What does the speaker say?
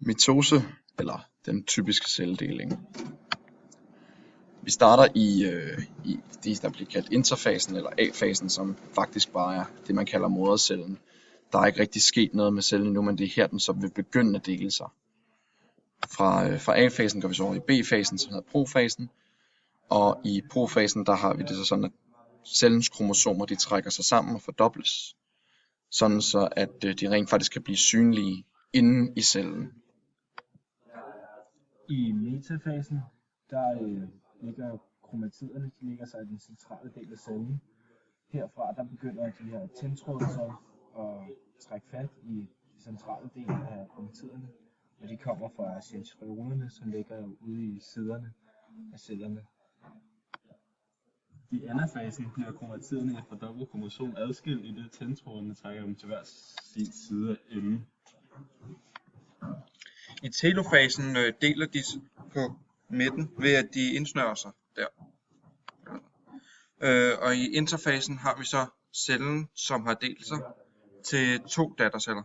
Mitose, eller den typiske celledeling. Vi starter i det, der bliver kaldt interfasen eller A-fasen, som faktisk bare er det, man kalder modercellen. Der er ikke rigtig sket noget med cellen endnu, men det er her, den så vil begynde at dele sig. Fra A-fasen går vi så over i B-fasen, som hedder profasen. Og i profasen, der har vi det så sådan, at cellens kromosomer de trækker sig sammen og fordobles. Sådan så, at de rent faktisk kan blive synlige inde i cellen. I metafasen, der ligger kromatiderne, de ligger sig i den centrale del af cellen. Herfra der begynder de her tændtråde så at trække fat i de centrale del af kromatiderne, og de kommer fra centrionerne, som ligger ude i siderne af cellerne. I anafasen bliver kromatiderne i et fordoblet kromosom adskilt, i det tændtrådene trækker dem til hver sin side af enden. I telofasen deler de på midten ved at de indsnører sig der. Og i interfasen har vi så cellen, som har delt sig til 2 datterceller.